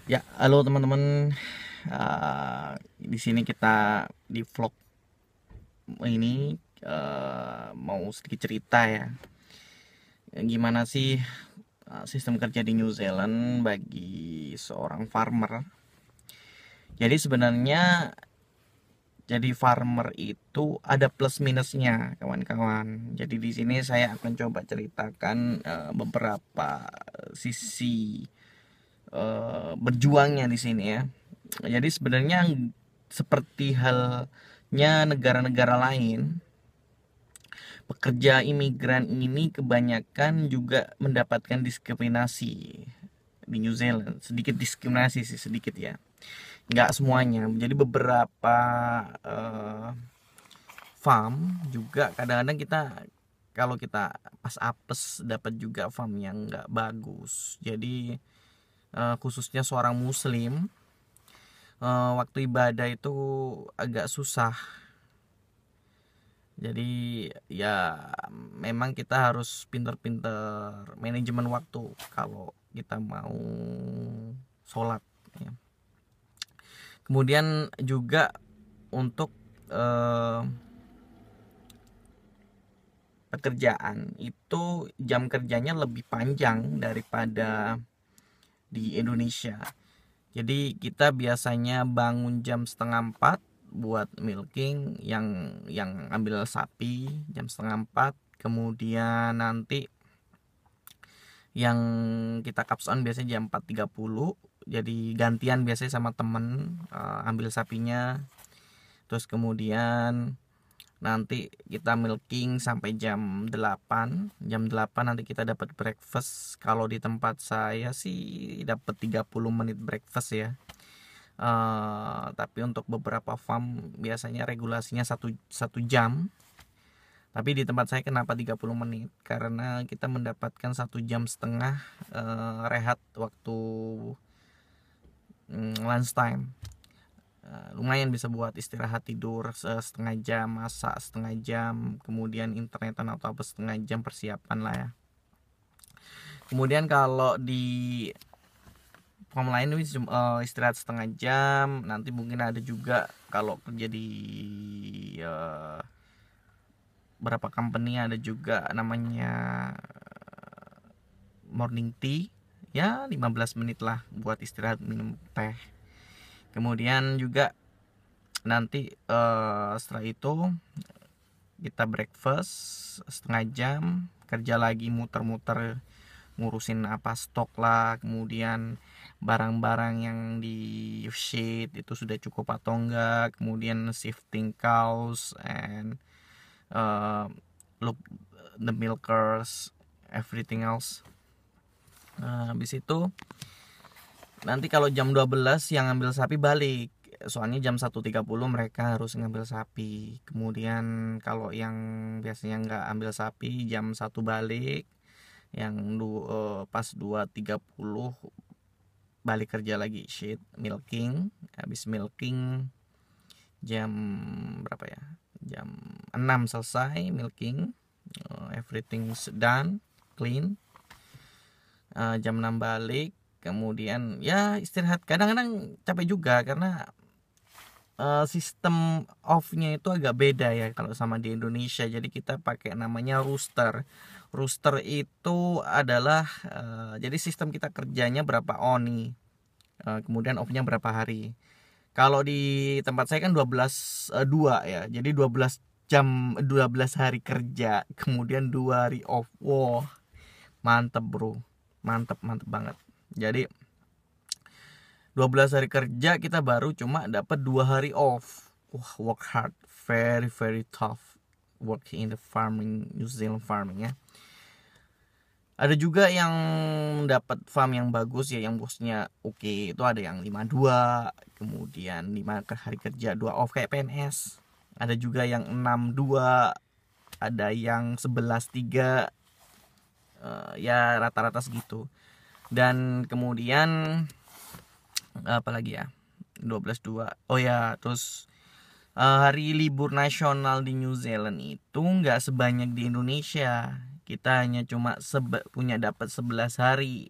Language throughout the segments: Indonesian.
Ya, halo teman-teman. Di sini kita di vlog ini mau sedikit cerita ya. Gimana sih sistem kerja di New Zealand bagi seorang farmer? Jadi sebenarnya jadi farmer itu ada plus minusnya, kawan-kawan. Jadi di sini saya akan coba ceritakan beberapa sisi berjuangnya di sini ya. Jadi sebenarnya seperti halnya negara-negara lain, pekerja imigran ini kebanyakan juga mendapatkan diskriminasi di New Zealand. Sedikit diskriminasi sih, sedikit ya. Nggak semuanya. Jadi beberapa eh, farm juga kadang-kadang kita kalau kita pas apes dapat juga farm yang nggak bagus. Jadi khususnya seorang muslim waktu ibadah itu agak susah. Jadi ya memang kita harus pinter-pinter manajemen waktu kalau kita mau sholat ya. Kemudian juga untuk eh, pekerjaan itu jam kerjanya lebih panjang daripada di Indonesia. Jadi kita biasanya bangun jam setengah 4 buat milking yang ambil sapi jam setengah 4. Kemudian nanti yang kita cups on biasanya jam 4.30. Jadi gantian biasanya sama temen ambil sapinya. Terus kemudian nanti kita milking sampai jam 8 nanti kita dapat breakfast. Kalau di tempat saya sih dapat 30 menit breakfast ya. Tapi untuk beberapa farm biasanya regulasinya satu jam. Tapi di tempat saya kenapa 30 menit? Karena kita mendapatkan 1,5 jam rehat waktu lunch time. Lumayan bisa buat istirahat tidur setengah jam, masak setengah jam, kemudian internetan atau apa setengah jam persiapan lah ya. Kemudian kalau di form lain istirahat setengah jam. Nanti mungkin ada juga kalau kerja di uh, berapa company ada juga namanya morning tea ya, 15 menit lah buat istirahat minum teh. Kemudian juga nanti setelah itu kita breakfast setengah jam, kerja lagi muter-muter ngurusin apa stok lah, kemudian barang-barang yang di sheet itu sudah cukup atau enggak, kemudian shifting cows and look the milkers, everything else. Habis itu nanti kalau jam 12 yang ngambil sapi balik, soalnya jam 1.30 mereka harus ngambil sapi. Kemudian kalau yang biasanya nggak ambil sapi jam 1 balik, yang pas 2.30 balik kerja lagi shit milking. Habis milking jam berapa ya, jam 6 selesai milking, everything's done clean. Jam 6 balik, kemudian ya istirahat. Kadang-kadang capek juga karena sistem off-nya itu agak beda ya kalau sama di Indonesia. Jadi kita pakai namanya rooster. Rooster itu adalah jadi sistem kita kerjanya berapa on nih, kemudian off-nya berapa hari. Kalau di tempat saya kan 2 ya. Jadi 12 hari kerja, kemudian 2 hari off. Wow, mantep bro. Mantep mantep banget. Jadi 12 hari kerja kita baru cuma dapat 2 hari off. Wah, work hard, very very tough working in the farming, New Zealand farming ya. Ada juga yang dapat farm yang bagus ya, yang bosnya oke, itu ada yang 52, kemudian 5 hari kerja 2 off kayak PNS. Ada juga yang 62, ada yang 11.3, ya rata-rata segitu. Dan kemudian apa lagi ya, 12.2. Oh ya, terus hari libur nasional di New Zealand itu nggak sebanyak di Indonesia. Kita hanya cuma punya dapat 11 hari.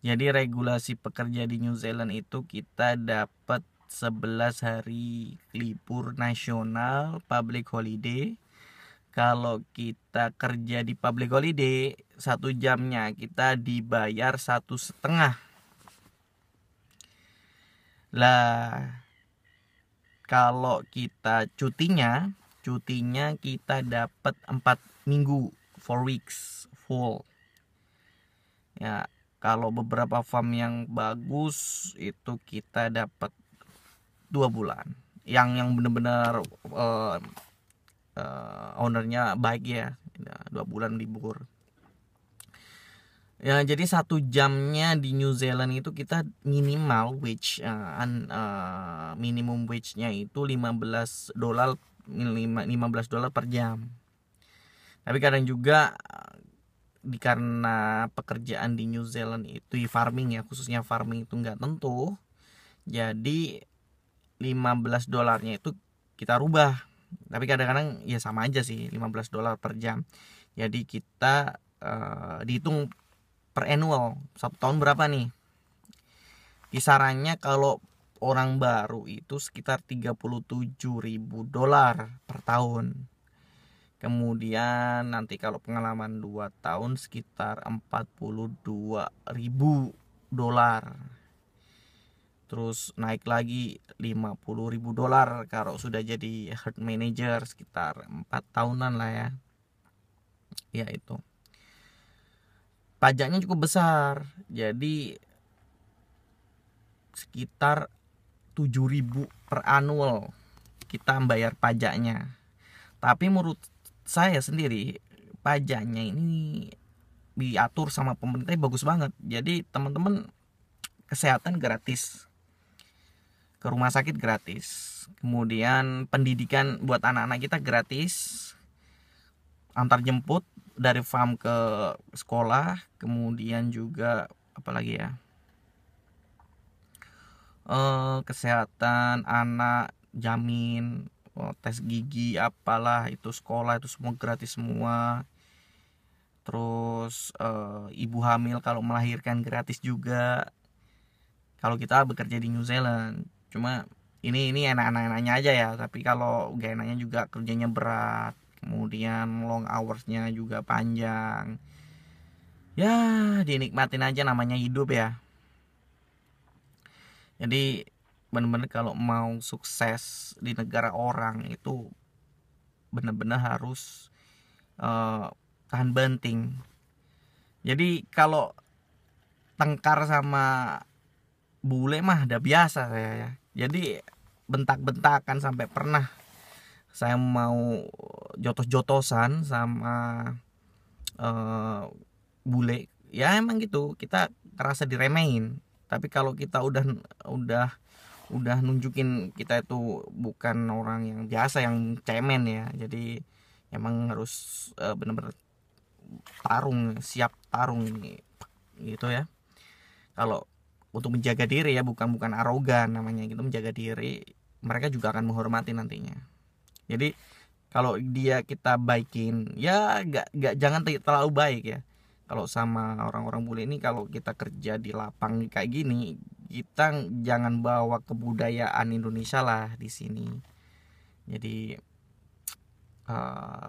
Jadi regulasi pekerja di New Zealand itu kita dapat 11 hari libur nasional public holiday. Kalau kita kerja di public holiday, 1 jamnya kita dibayar 1,5. Lah, kalau kita cutinya kita dapat 4 minggu, 4 weeks full. Ya, kalau beberapa farm yang bagus itu kita dapat 2 bulan. Yang benar-benar ownernya baik ya, 2 bulan libur. Ya, jadi 1 jamnya di New Zealand itu kita minimal wage, minimum wage-nya itu $15 per jam. Tapi kadang juga karena pekerjaan di New Zealand itu farming ya, khususnya farming itu nggak tentu, jadi $15 itu kita rubah. Tapi kadang-kadang ya sama aja sih, $15 per jam. Jadi kita dihitung per annual, 1 tahun berapa nih. Kisarannya kalau orang baru itu sekitar $37.000 per tahun. Kemudian nanti kalau pengalaman 2 tahun sekitar $42.000. Terus naik lagi $50.000 kalau sudah jadi herd manager, sekitar 4 tahunan lah ya. Ya itu. Pajaknya cukup besar. Jadi sekitar 7.000 per annual kita bayar pajaknya. Tapi menurut saya sendiri pajaknya ini diatur sama pemerintah bagus banget. Jadi teman-teman kesehatan gratis, ke rumah sakit gratis, kemudian pendidikan buat anak-anak kita gratis, antar jemput dari farm ke sekolah, kemudian juga apalagi ya, kesehatan anak jamin, tes gigi apalah itu, sekolah itu semua gratis semua. Terus ibu hamil kalau melahirkan gratis juga kalau kita bekerja di New Zealand. Cuma ini enak-enaknya aja ya, tapi kalau gak enaknya juga kerjanya berat, kemudian long hoursnya juga panjang. Ya dinikmatin aja, namanya hidup ya. Jadi bener-bener kalau mau sukses di negara orang itu bener-bener harus tahan banting. Jadi kalau tengkar sama bule mah udah biasa saya ya. Jadi bentak-bentakan, sampai pernah saya mau jotos-jotosan sama bule. Ya emang gitu, kita ngerasa diremehin. Tapi kalau kita udah nunjukin kita itu bukan orang yang biasa, yang cemen ya. Jadi emang harus bener-bener tarung, siap tarung ini gitu ya. Kalau untuk menjaga diri ya, bukan arogan namanya gitu, menjaga diri, mereka juga akan menghormati nantinya. Jadi kalau kita baikin ya, jangan terlalu baik ya. Kalau sama orang-orang bule ini, kalau kita kerja di lapang kayak gini, kita jangan bawa kebudayaan Indonesia lah di sini. Jadi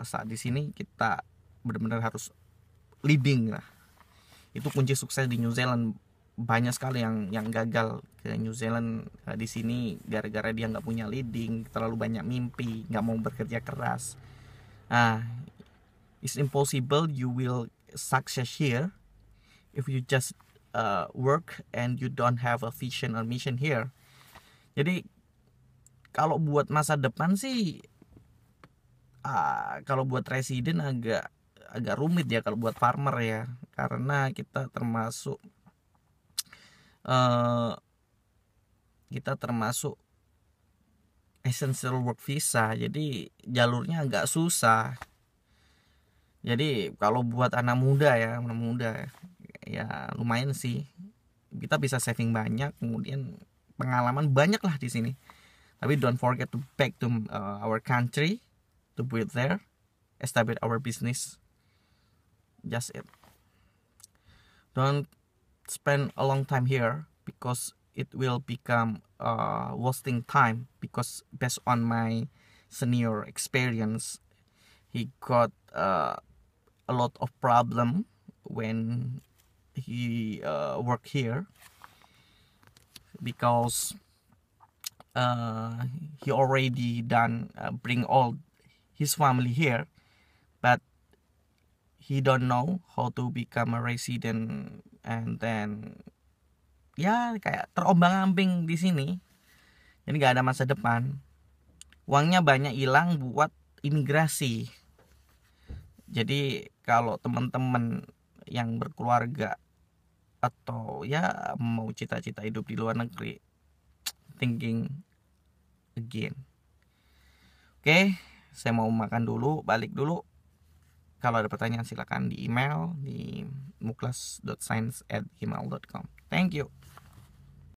saat di sini kita benar-benar harus leading lah. Itu kunci sukses di New Zealand. Banyak sekali yang gagal ke New Zealand di sini gara-gara dia nggak punya leading, terlalu banyak mimpi, nggak mau bekerja keras. It's impossible you will success here if you just work and you don't have a vision or mission here. Jadi kalau buat masa depan sih, kalau buat residen agak rumit ya kalau buat farmer ya, karena kita termasuk essential work visa, jadi jalurnya agak susah. Jadi kalau buat anak muda ya lumayan sih, kita bisa saving banyak, kemudian pengalaman banyak lah di sini. Tapi don't forget to back to our country, to build there, establish our business. Just it. Don't spend a long time here because it will become wasting time, because based on my senior experience, he got a lot of problem when he work here, because he already done bring all his family here, but he don't know how to become a resident, and then ya kayak terombang-ambing di sini, jadi nggak ada masa depan. Uangnya banyak hilang buat imigrasi. Jadi kalau teman-teman yang berkeluarga atau ya mau cita-cita hidup di luar negeri, thinking again. Oke, saya mau makan dulu, balik dulu. Kalau ada pertanyaan silakan di email di muklas.science@gmail.com. Thank you.